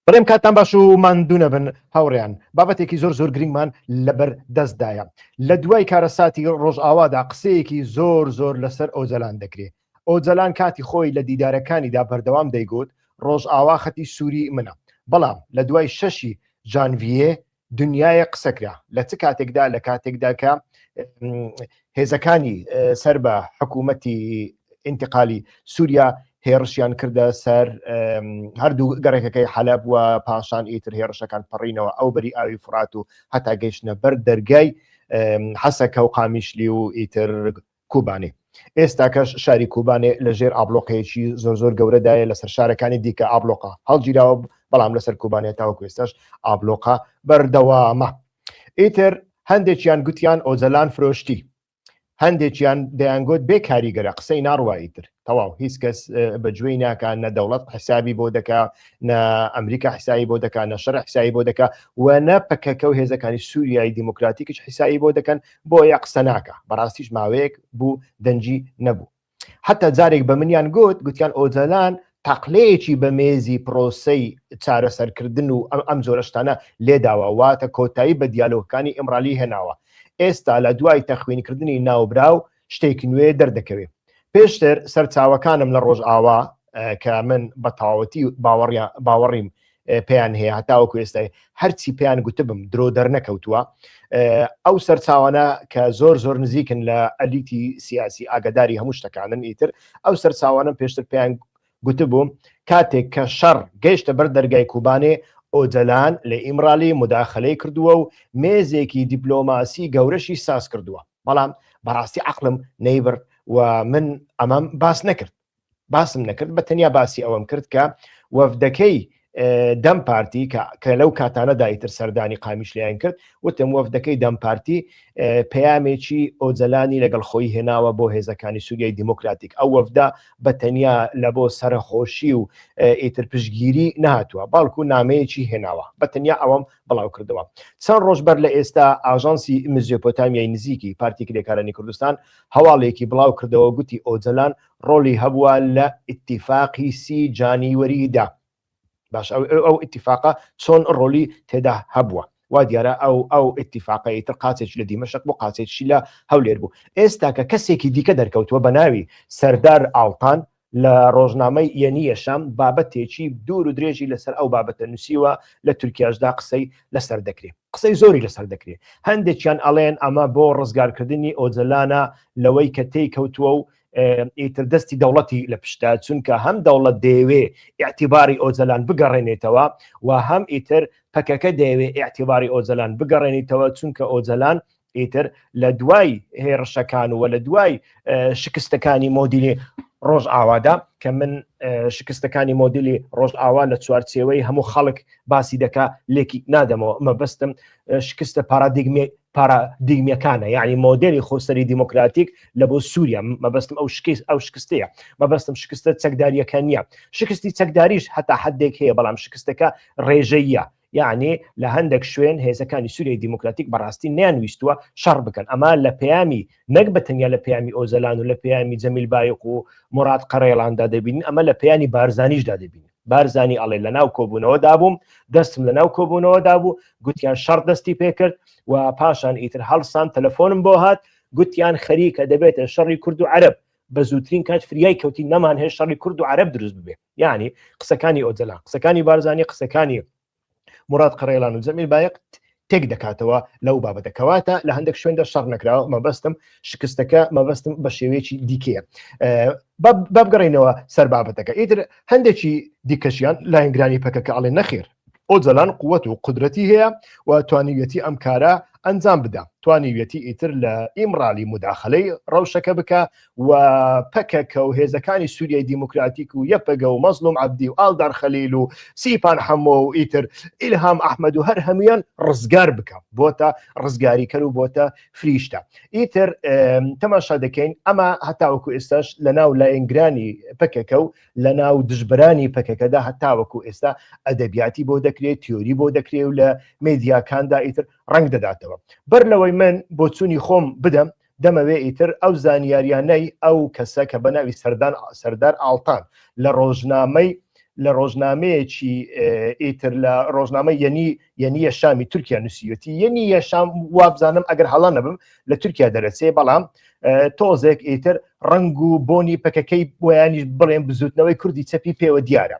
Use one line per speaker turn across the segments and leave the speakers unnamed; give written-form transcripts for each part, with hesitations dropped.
بەڵێم کاتان باش و ماندوونە بن هاوڕێیان بابەتێکی زۆر گرنگمان لەبەر دەستدایە لە دوای کارەساتی ڕۆژئاوادا قسەیەکی زۆر لەسەر ئۆجەلان دەکرێت. ئۆجەلان کاتی خۆی لە دیدارەکانیدا بەردەوام دەیگوت ڕۆژئاوا خەتی سووری منە، بەڵام لە دوای 6 ژانڤیە دنیای قسەکرا لە چ کاتێکدا لە کاتێکدا کە هێزەکانی سەر بە حکوومەتی ئینتقالی سووریا هێرشیان کردە سەر هەردوو گەڕێکەکەی حەلەب و پاشان ئیتر هێرشەکان پەڕینەوە ئەو بەری ئاوی فرات و هەتا گەیشتنە بەر دەرگای حەسەکە و قامیشلی و ئیتر کوبانێ. ئێستا کەش شاری کوبانێ لە ژێر ئابلۆقەیەکی زۆر گەورەدایە لەسەر شارەکانی دیکە ئابلۆقا هەڵگیراوە، بەڵام لەسەر کوبانێت تاوەکو ئێستاش ئابلۆقا بەردەوامە. ئیتر هەندێکیان گوتیان ئۆجەلان فرۆشتی، هەندێکیان دەیانگوت بێ کاریگەرە قسەی ناڕواییتر تەواو هیچ کەس بەگوێی ناکە، نە دەوڵەت حسابی بۆ دەکا، نە ئەمریکا حسابی بۆ دەکا، نە شەڕ حسابی بۆ دەکا، و نە پەکەکە و هێزەکانی سووریایی دیموکراتیکیش حسابی بۆ دەکەن، بۆ یە قسە ناکە. بەڕاستیش ماوەیەک بوو دەنجی نەبوو. حتا جارێک بە منیان گوتیان ئۆجەلان تەقلەیەکی بە مێزی پرۆسەی چارەسەرکردن و ئەم جۆرەشتانە لێداوە، واتە کۆتایی بە دیالۆگەکانی ئیمڕالی هێناوە. ئێستا لە دوای تەخوینکردنی ناوبراو شتێکی نوێ دەردەکەوێت. پێشتر سەرچاوەکانم لە ڕۆژئاوا کە من بە تەواوەتی باوەڕیم پێیان هەیە هەتاوەکو ئێستا هەرچی پێیان گوتبم درۆ دەرنەکەوتووە. ئەو سەرچاوانە کە زۆر نزیکن لە ئەلیتی سیاسی ئاگداری هەموو شتەکانن، ئیتر ئەو سەرچاوانم پێشتر پێیان گوتبووم کاتێک کە شەڕ گەیشتە بەر دەرگای کوبانێ ئۆجەلان لە ئیمڕالی مداخلەی کردووە و مێزێکی دیپلۆماسی گەورەشی ساز کردووە. بەڵام بەڕاستی عەقلم نەیبرد و من ئەمەم باسم نەکرد، بە تەنیا باسی ئەوەم کرد کە وەفدەکەی دەم پارتی کە لەو کاتانەدا ئیتر سەردانی قامیشلیان کرد، وتم وەفدەکەی دەم پارتی پەیامێکی ئۆجەلانی لەگەڵ خۆی هێناوە بۆ هێزەکانی سووریای دیموکراتیک. ئەو وەفدا بە تەنیا لە بۆ سەرخۆشی و ئیتر پشتگیری نهاتووە، باڵکو نامەیەکی هێناوە، بە تەنیا ئەوەم بڵاو کردەوە. چەند ڕۆژ بەر لە ئێستا ئاژانسی مزۆپۆتامیای نزیکی پارتی کرێکارانی کوردستان هەواڵێکی بڵاو کردەوە، گوتی ئۆجەلان ڕۆلی هەبووە لە ئیتیفاقی 30 جانیوەریدا. باش ئەو ئیتیفاقە چۆن ڕۆلی تێدا هەبووە، وا دیارە ئەو ئیتیفاقی تر قاچێکی لە دیمەشق بۆ قاچێکی لە هەولێر بوو. ئێستا کە کەسێکی دیکە دەرکەوتووە بە ناوی سەردار ئاڵتان لە ڕۆژنامەی یەنیە شام بابەتێکی دوور و درێژی لەسەر ئەو بابەتە نووسیوە لە تورکیاشدا قسەی لەسەر دەکرێت، قسەی زۆری لەسەر دەکرێت. هەندێکیان ئەڵێن ئەمە بۆ ڕزگارکردنی ئۆجەلانە لەوەی کە تێی کەوتووە و ئیتر دەستی دەوڵەتی لە پشتا، چونکە هەم دەوڵەت دەیەوێ ئیعتیباری ئۆجەلان بگەڕێنێتەوە و هەم ئیتر پەکەکە دەیەوێ ئیعتیباری ئۆجەلان بگەڕێنێتەوە، چونکە ئۆجەلان ئیتر لە دوای هێرشەکان و لە دوای شکستەکانی مۆدیلی ڕۆژئاوادا کە من شکستەکانی مۆدیلی ڕۆژئاوا لە چوارچێوەی هەموو خەڵک باسی دەکا لێکی نادەمەوە، مەبەستم شکستە پارادیگمیەکانە، یعنی مۆدلی خۆسەری دیموکراتیک لە بۆ سووریا، مەبەستم ئەو شکستەیە، مەبەستم شکستە چەکداریەکە نییە. شکستی چەکداریش هەتا حدێک هەیە، بەڵام شکستەکە ڕێژەیە، یعنی لە هەندێک شوێن هێزەکانی سووریای دیموکراتیک بەڕاستی نیانویستووە شەڕ بکەن. ئەمە لە پەیامی نەک بە تەنیا لە پەیامی ئۆجەلان و لە پەیامی جەمیل بایق و موراد قەڕێڵاندا دەبینین، ئەمە لە پەیامی بارزانیشدا دەبینین. بارزانی ئەڵێ لە ناو کۆبوونەوەدا بووم، دەستم لە ناو کۆبوونەوەدا بوو، گوتیان شەڕ دەستی پێکرد و پاشان ئیتر هەڵسان تەلەفۆنم بۆ هات، گوتیان خەریکە دەبێتە شەڕی کورد و عەرەب، بە زووترین کات فریای کەوتی نەمان هەیە شەڕی کورد و عەرەب دروست ببێ. یعنی قسەکانی ئۆجەلان، قسەکانی بارزانی، قسەکانی موراد قەڕێڵان و جەمیل بایق تێک دەکاتەوە لەو بابەتەکەواتە لە هەندێک شوێندا شەڕ نەکراوە، مەبەستم شکستەکە مەبەستم بە شێوەیەکی دیکەیە. بابگەڕێنەوە سەر بابەتەکە. ئیتر هەندێکی دیکەشیان لایەنگرانی پەکەکە ئەڵێ نەخێر، ئۆجەلان قووەت و قودرەتی هەیە و توانیوێتی ئەم کارە ئەنجام بدە، توانیوێتی ئیتر لە ئیمڕالی مداخلەی ڕەوشەکە بکە و پەکەکە و هێزەکانی سووریای دیموکراتیک و یەپەگە و مەزلوم عەبدی و ئاڵدار خەلیل و سیپان حەمۆ و ئیتر ئیلهام ئەحمەد و هەر هەمویان ڕزگار بکە، بۆتە ڕزگاریکەر و بۆتە فریشتە. ئیتر تەماشا دەکەین ئەمە هەتاوەکو ئێستاش لە ناو لایەنگرانی پەکەکە و لە ناو دژبرانی پەکەکەدا هەتاوەکو ئێستا ئەدەبیاتی بۆ دەکرێت، تیۆری بۆ دەکرێت و لە مێدیاکاندا ئیتر ڕنگ دەداتەوە. بەر لەوەی من بۆ چوونی خۆم بدەم دەمەوێ ئیتر ئەو زانیاریانەی ئەو کەسە کە بە ناوی سەردار ئاڵتان لە ڕۆژنامەی لە ڕۆژنامەیەکی ئیتر لە ڕۆژنامە یەنیە شامی تورکیا نووسیوەتی یەنیە شام وابزانم ئەگەر هەڵا نەبم لە تورکیا دەرەچێ بەڵام تۆزێک ئیتر ڕنگ و بۆنی پەکەکەی بۆیانی بڵێن بزوتنەوەی کوردی چەپی پێوە دیارە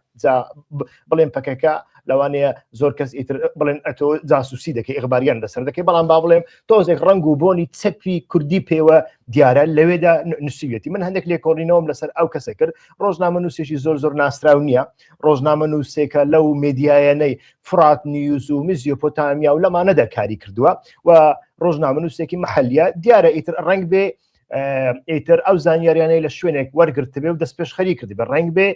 بڵێن پەکەکە لەوانەیە زۆر کەس ئیتر بڵێن ئەتۆ جاسوسی دەکەی ئیخباریان لەسەر دەکەی بەڵام با بڵێم تۆزێک ڕنگ و بۆنی چەپی کوردی پێوە دیارە لەوێدا نووسیوەتی من هەندێک لێکۆڕینەوەم لەسەر ئەو کەسە کرد ڕۆژنامە نووسێکی زۆر ناسراو نییە ڕۆژنامە نووسێکە لەو مێدیایەنەی فرات نیوز و میزیۆپۆتامیا و لەمانەدا کاری کردووە و ڕۆژنامە نووسێکی مەحەلیە دیارە ئیتر ڕنگ بێ ئیتر ئەو زانیاریانەی لە شوێنێک وەرگرت بێ و دەست پێش خەری کردی بە ڕنگ بێ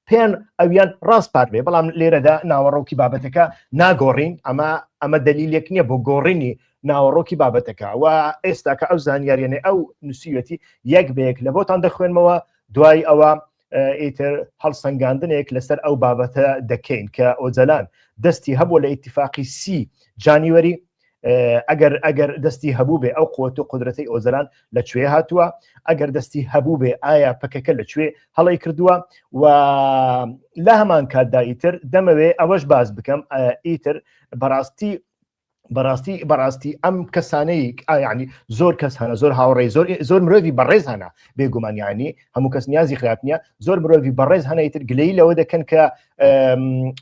پێیان ئەویان ڕاستپار بێ بەڵام لێرەدا ناوەڕۆکی بابەتەکە ناگۆڕین ئەمە دلیلێک نییە بۆ گۆڕینی ناوەڕۆکی بابەتەکە و ئێستا کە ئەو زانیاریانەی ئەو نووسیوەتی یەک بەیەک لە بۆتان دەخوێنمەوە دوای ئەوە ئیتر هەڵسەنگاندنێک لەسەر ئەو بابەتە دەکەین کە ئۆجەلان دەستی هەبوو لە ئیتیفاقی 30 جانیوەری ئەگەر دەستی هەبوو بێ ئەو قووەت و قودرەتەی ئۆزەلان لەکوێ هاتووە ئەگەر دەستی هەبوو بێ ئایا پەکەکە لەکوێ هەڵی کردووە و لە هەمان کاتدا ئیتر دەمەوێ ئەوەش باز بکەم ئیتر بەڕاستی ئەم کەسانەی یعنی زۆر کەس هەنە زۆر هاوڕێی زۆر مرۆڤی بەڕێز هەنا بێگومانیانی هەموو کەس نیازی خراپ نییە زۆر مرۆڤی بەڕێز هەنە ئیتر گلەی لەوە دەکەن کە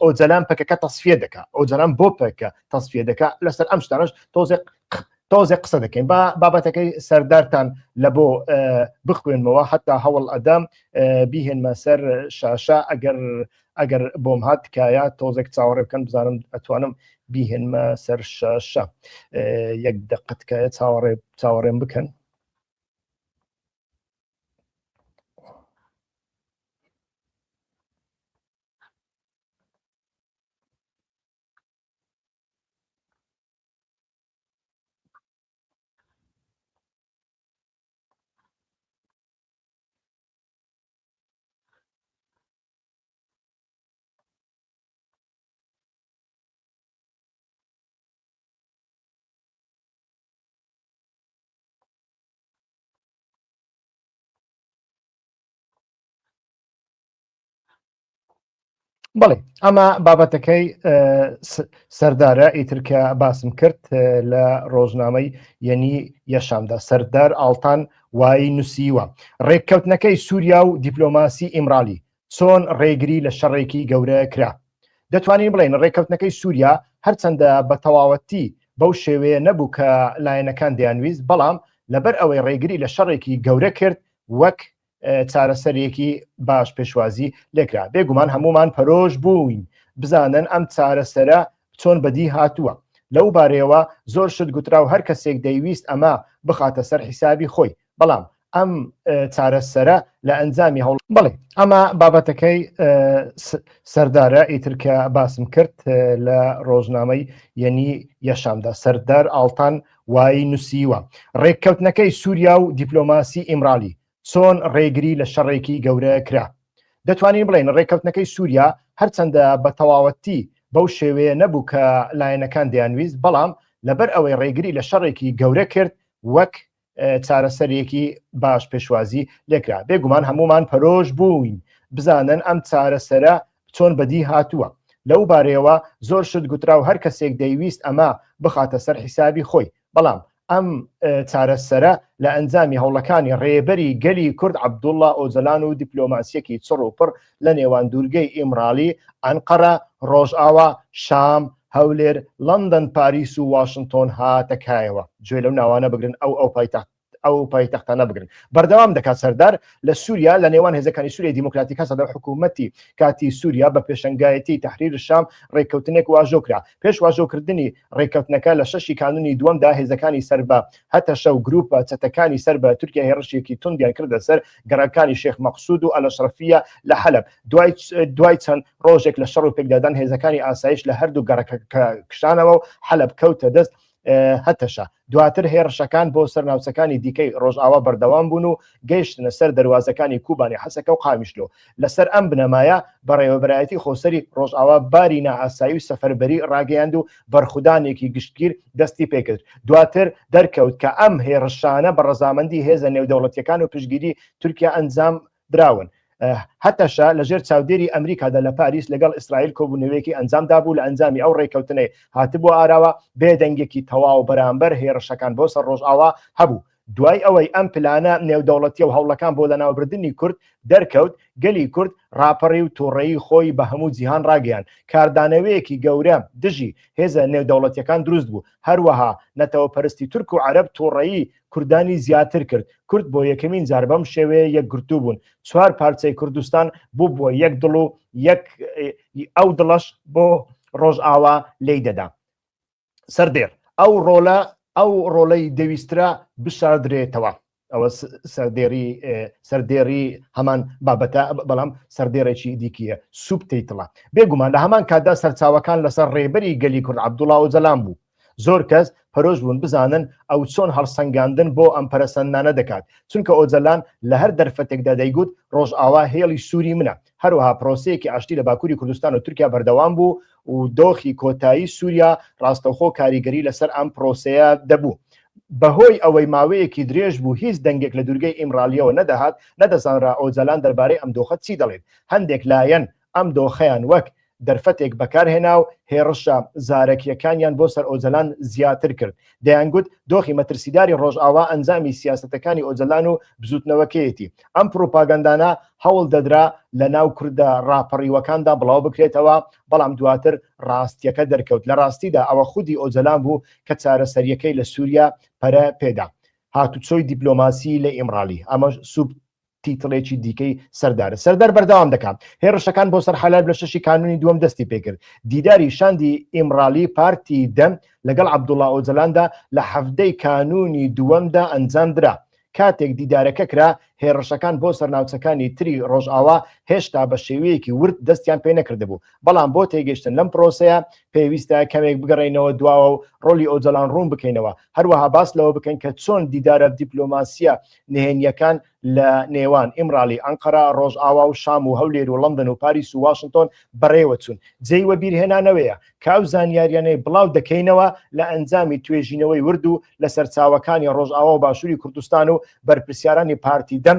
ئۆجەلان پەکەکە تەسفیە دەکا ئۆجەلان بۆ پەکە تەسفیە دەکا لەسەر ئەم شتانەش تۆزێک قسە دەکەین بابەتەکەی سەردارتان لە بۆ بخوێنمەوە حتا هەوڵ ئەدەم بیهێنمە سەر شاشە ئەگەر بۆم هات تکایە تۆزێک چاوەڕێ بکەن بزانم ئەتوانم بیهێنمە سەر شاشە یەک دقە تکایە چاوەڕێم بکەن بەڵێ ئەمە بابەتەکەی سەردارە ئیتر کە باسم کرد لە ڕۆژنامەی یەنی یەشامدا سەردار ئاڵتان وای نووسیوە ڕێککەوتنەکەی سووریا و دیپلۆماسی ئیمرالی چۆن ڕێگری لە شەڕێکی گەورە کرا دەتوانین بڵێن ڕێککەوتنەکەی سووریا هەرچەندە بە تەواوەتی بەو شێوەیە نەبوو کە لایەنەکان دەیانویست بەڵام لەبەر ئەوەی ڕێگری لە شەڕێکی گەورە کرد وەک چارەسەرێکی باش پێشوازی لێکرا بێگومان هەمومان پەرۆژ بووین بزانن ئەم چارەسەرە چۆن بەدی هاتووە لەو بارەیەوە زۆر شت گوترا و هەر کەسێک دەیویست ئەمە بخاتە سەر حیسابی خۆی بەڵام ئەم چارەسەرە لە ئەنجامی هەوڵ بڵێ ئەمە بابەتەکەی سەردارە ئیتر کە باسم کرد لە ڕۆژنامەی یەنی یەشامدا سەردار ئاڵتان وای نووسیوە ڕێککەوتنەکەی سووریا و دیپلۆماسی ئیمرالی چۆن ڕێگری لە شەڕێکی گەورە کرا دەتوانین بڵێن ڕێککەوتنەکەی سووریا هەرچەندە بە تەواوەتی بەو شێوەیە نەبوو کە لایەنەکان دەیانویست بەڵام لەبەر ئەوەی ڕێگری لە شەڕێکی گەورە کرد وەک چارەسەرێکی باش پێشوازی لێکرا بێگومان هەمومان پەرۆژ بووین بزانن ئەم چارەسەرە چۆن بەدی هاتووە لەو بارەیەوە زۆر شت گوترا و هەر کەسێک دەیویست ئەمە بخاتە سەر حیسابی خۆی بەڵام ئەم چارەسەرە لە ئەنجامی هەوڵەکانی ڕێبەری گەلی کورد عەبدوڵڵا ئۆجەلان و دیپلۆماسیەکی چڕ و پڕ لە نێوان دوورگەی ئیمرالی ئەنقەرە ڕۆژئاوا شام هەولێر لەندەن پاریس و واشنگتۆن هاتەکایەوە گوێ لەو ناوانە بگرن ئەو پایتەختانە بگرن بەردەوام دەکات سەردار لە سووریا لە نێوان هێزەکانی سووریای دیموکراتیکا سەدە حکوومەتی کاتی سووریا بە پێشەنگایەتی تەحریر شام ڕێککەوتنێک واژۆکرا پێش واژۆکردنی ڕێککەوتنەکە لە 6 کانونی دووەمدا هێزەکانی سەر بە هەتە شەو گروپە چەتەکانی سەر بە تورکیا هێرشێکی توندیان کردە سەر گەڕەکانی شێخ مەقسوود و ئەلەشرەفیە لە حەلەب دوای چەند ڕۆژێک لە شەڕ و پێکدادان هێزەکانی ئاسایش لە هەردوو گەڕەکە کشانەوە و حەلەب کەوتە دەست هەتەشە دواتر هێرشەکان بۆ سەرناوچەکانی دیکەی ڕۆژئاوا بەردەوام بوون و گەیشتنە سەر دەواازەکانی کوبانی حەسەکە و قامیشلۆ لەسەر ئەم بنەمایە بەڕێوەبەرایەتی خۆسەری ڕۆژئاوا باری نائاسایی و سەفەربەری ڕاگەیاند و بەرخودانێکی گشتگیر دەستی پێکرد دواتر دەرکەوت کە ئەم هێرشانە بە ڕەزامەندی هێزە نێودەوڵەتیەکان و پشتگیری تورکیا ئەنجام دراون هەتاشە لەژێر چاودێری ئەمریکادا لە پاریس لەگەڵ ئیسرائیل کۆبوونەوەیەکی ئەنجامدا بوو لە ئەنجامی ئەو ڕێککەوتنەی هاتبووە ئاراوە بێدەنگێکی تەواو بەرامبەر هێرشەکان بۆ سەر ڕۆژئاوا هەبوو. دوای ئەوەی ئەم پلانە نێودەوڵەتیە و هەوڵەکان بۆ لەناوبردننی کورد دەرکەوت گەلی کورد راپەڕی و تووڕەیی خۆی بە هەموو جیهان ڕاگەیان کاردانەوەیەکی گەورە دژی هێزە نێودەوڵەتیەکان دروست بوو هەروەها نەتەوەپەرستی تورک و عەرەب تووڕەیی کوردانی زیاتر کرد کورد بۆ یەکەمین جار بەم شێوەیە یەکگرتوو بوون 4 پارچەی کوردستان بوو بۆ یەک دڵ و ئەو دڵەش بۆ ڕۆژئاوا لێی دەدا سەردێر ئەو ڕۆڵەی دەویسترا بشاردرێتەوە ئەوە سەردێری هەمان بابەتە بەڵام سەردێڕێکی دیکیە سوپ تێیتڵە بێگومان لە هەمان کاتدا سەرچاوەکان لەسەر ڕێبەری گەلی کورد عەبدوڵڵا ئۆجەلان بوو زۆر کەس پەرۆژ بوون بزانن ئەو چۆن هەڵسەنگاندن بۆ ئەم پەرەسەندانە دەکات چونکە ئۆجەلان لە هەر دەرفەتێکدا دەیگوت ڕۆژئاوا هێڵی سووری منە هەروەها پرۆسەیەکی ئاشتی لە باکووری کوردستان و تورکیا بەردەوام بوو و دۆخی کۆتایی سووریا ڕاستەوخۆ کاریگەری لەسەر ئەم پرۆسەیە دەبوو بەهۆی ئەوەی ماوەیەکی درێژ بوو هیچ دەنگێک لە دوورگەی ئیمرالیەوە نەدەهات نەدەزانرا ئۆجەلان دەربارەی ئەم دۆخە چی دەڵێت هەندێک لایەن ئەم دۆخەیان وەک دەرفەتێک بەکارهێنا و هێڕشە زارەکیەکانیان بۆ سەر ئۆجەلان زیاتر کرد دەیانگوت دۆخی مەترسیداری ڕۆژئاوا ئەنجامی سیاسەتەکانی ئۆجەلان و بزوتنەوەکەیەتی ئەم پرۆپاگەندانە هەوڵ دەدرا لە ناو کوردە ڕاپەڕیوەکاندا بڵاو بکرێتەوە بەڵام دواتر ڕاستیەکە دەرکەوت لە ڕاستیدا ئەوە خودی ئۆجەلان بوو کە چارەسەریەکەی لە سووریا پەرە پێدا هاتوچۆی دیپلۆماسی لە ئیمرالی ئەمە سوب تیتڵێکی دیکەی سەردار بەردەوام دەکات هێرشەکان بۆ سەر حەلال لە 6 کانونی دووەم دەستی پێکرد دیداری شاندی ئیمرالی پارتی دەم لەگەڵ عەبدوڵڵا ئۆجەلاندا لە 7 کانونی دووەمدا ئەنجامدرا کاتێک دیدارەکە کرا هێرشەکان بۆ سەرناوچەکانی تری ڕۆژئاوا هێشتا بە شێوەیەکی ورد دەستیان پێ نەکردبوو بەڵام بۆ تێگەیشتن لەم پرۆسەیە پێویستە کەمێک بگەڕێنەوە دواوە و ڕۆلی ئۆجەلان ڕوون بکەینەوە هەروەها باس لەوە بکەین کە چۆن دیدارە دیپلۆماسیە نهێنیەکان لە نێوان ئیمرالی ئەنقەرە ڕۆژئاوا و شام و هەولێر و لەندن و پاریس و واشنگتۆن بەڕێوە چوون جێیوە بیرهێنانەوەیە کاو زانیاریانەی بڵاو دەکەینەوە لە ئەنجامی توێژینەوەی ورد و لە سەرچاوەکانی ڕۆژئاوا و باشووری کوردستان و بەرپرسیارانی پارتی دەم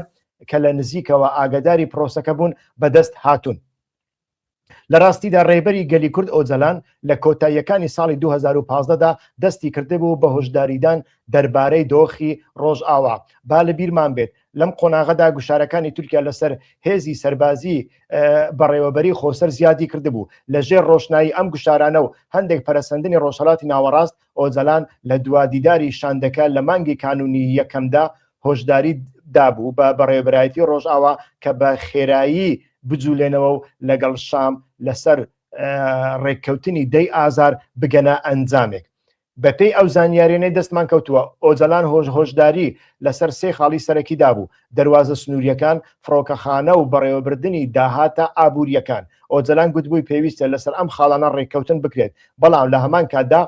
کە لە نزیکەوە ئاگاداری پرۆسەکە بوون بەدەست هاتوون لە ڕاستیدا ڕێبەری گەلی کورد ئۆجەلان لە کۆتاییەکانی ساڵی 2015دا دەستی کردبوو بە هۆشداریدان دەربارەی دۆخی ڕۆژئاوا با لە بیرمان بێت لەم قۆناغەدا گوشارەکانی تورکیا لەسەر هێزی سەربازی بەڕێوەبەری خۆسەر زیادی کردبوو لە ژێر ڕۆشنایی ئەم گوشارانە و هەندێک پەرەسەندنی ڕۆژهەڵاتی ناوەڕاست ئۆجەلان لە دوادیداری شاندەکە لە مانگی کانونی یەکەمدا هۆشداری دابوو بە بەڕێوەبەرایەتی ڕۆژئاوا کە بە خێرایی بجوولێنەوە و لەگەڵ شام لەسەر ڕێککەوتنی دەی ئازار بگەنە ئەنجامێک بەپێی ئەو زانیاریانەی دەستمان کەوتووە ئۆجەلان هۆشداری لەسەر 3 خاڵی سەرەکی دابوو دەواازە سنووریەکان فڕۆکەخانە و بەڕێوەبردننی داهاتە ئابوووریەکان ئۆجەلان گوتبووی پێویستە لەسەر ئەم خاڵانە ڕێککەوتن بکرێت بەڵام لە هەمان کاتدا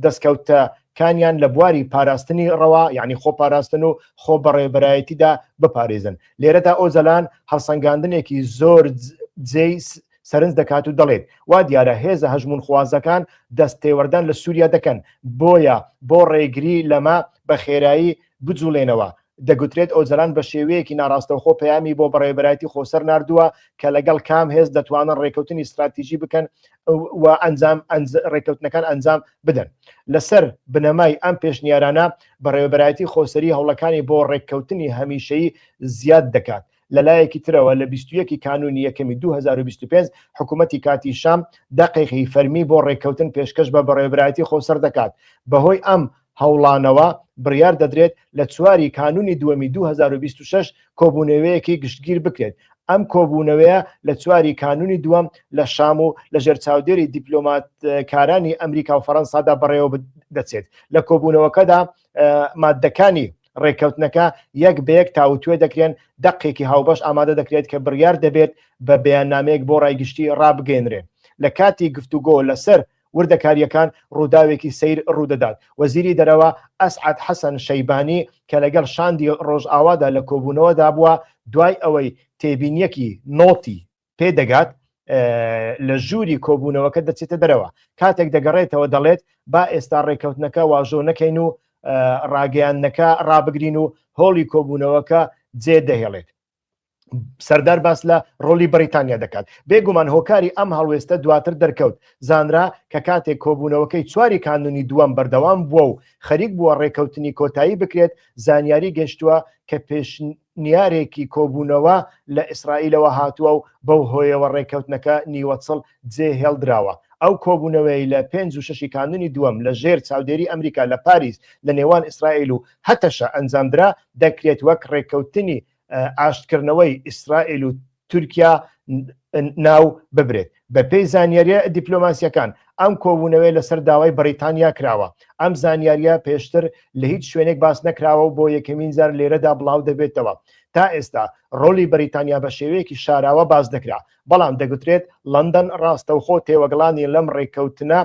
دەستکەوتەکانیان لە بواری پاراستنی ڕەوا یعنی خۆ پاراستن و خۆ بەڕێبەرایەتیدا بپارێزن لێرەدا ئۆجەلان هەڵسەنگاندنێکی زۆر جێی سەرنج دەکات و دەڵێت وا دیارە هێزە هەژمون خوازەکان دەستێوەردان لە سووریا دەکەن بۆیە بۆ ڕێگری لەمە بە خێرایی بجوڵێنەوە دەگوترێت ئۆجەلان بە شێوەیەکی ناڕاستەوخۆ پەیامی بۆ بەڕێبەرایەتی خۆسەر ناردووە کە لەگەڵ کام هێز دەتوانن ڕێککەوتنی استراتیژی بکەن و ڕێککەوتنەکان ئەنجام بدەن لەسەر بنەمای ئەم پێشنیارانە بەڕێوەبەرایەتی خۆسەری هەوڵەکانی بۆ ڕێککەوتنی هەمیشەیی زیاد دەکات لەلایەکی ترەوە لە 21 کانونی یەکەمی 2025 حکوومەتی کاتی شام دەقیقی فەرمی بۆ ڕێککەوتن پێشکەش بە بەڕێوەبەرایەتی خۆسەر دەکات بەهۆی ئەم هەوڵانەوە بڕیار دەدرێت لە 4 کانونی دووەمی 2026 کۆبوونەوەیەکی گشتگیر بکرێت ئەم کۆبوونەوەیە لە 4 کانونی دووەم لە شام و لە ژێر چاودێری دیپلۆماتکارانی ئەمریکا و فەڕەنسادا بەڕێوە دەچێت لە کۆبوونەوەکەدا مادەکانی ڕێککەوتنەکە یەک بەیەک تاوتوێ دەکرێن دەقێکی هاوبەش ئامادە دەکرێت کە بڕیار دەبێت بە بەیاننامەیەک بۆ ڕایگشتی ڕابگەێنرێن لە کاتی گفتوگۆ لەسەر وردەکاریەکان ڕووداوێکی سیر ڕوودەدات وەزیری دەرەوە ئەسعەد حەسەن شەیبانی کە لەگەڵ شاندی ڕۆژئاوادا لە کۆبوونەوەدا بووە دوای ئەوەی تێبینیەکی نۆتی پێدەگات لە ژووری کۆبوونەوەکە دەچێتە دەرەوە کاتێک دەگەڕێتەوە دەڵێت با ئێستا ڕێککەوتنەکە واژۆ نەکەین و ڕاگەیانەکە ڕابگرین و هۆڵی کۆبوونەوەکە جێ دەهێڵێت سەردار باس لە ڕۆلی بەریتانیا دەکات بێگومان هۆکاری ئەم هەڵوێستە دواتر دەرکەوت زانرا کە کاتێک کۆبوونەوەکەی چواری کانونی دووەم بەردەوام بووە و خەریک بووە ڕێکەوتنی کۆتایی بکرێت زانیاری گەشتووە کە پێشنیارێکی کۆبوونەوە لە ئیسرائیلەوە هاتووە و بەو هۆیەوە ڕێکەوتنەکە نیوەچڵ جێ هێڵدراوە ئەو کۆبوونەوەی لە 5 و 6 کانونی دووەم لە ژێر چاودێری ئەمریکا لە پاریس لە نێوان ئیسرائیل و هەتەشە ئەنجامدرا دەکرێت وەک ڕێکەوتنی ئاشتکردنەوەی ئیسرائیل و تورکیا ناو ببرێت بە پێی زانیاریە دیپلۆماسیەکان ئەم کۆبوونەوەی لەسەر داوای بەریتانیا کراوە ئەم زانیاریە پێشتر لە هیچ شوێنێک باس نەکراوە و بۆ یەکەمین جار لێرەدا بڵاو دەبێتەوە تا ئێستا ڕۆلی بەریتانیا بە شێوەیەکی شاراوە باز دەکرا بەڵام دەگوترێت لەندەن ڕاستەوخۆ تێوەگڵانی لەم ڕێکەوتنە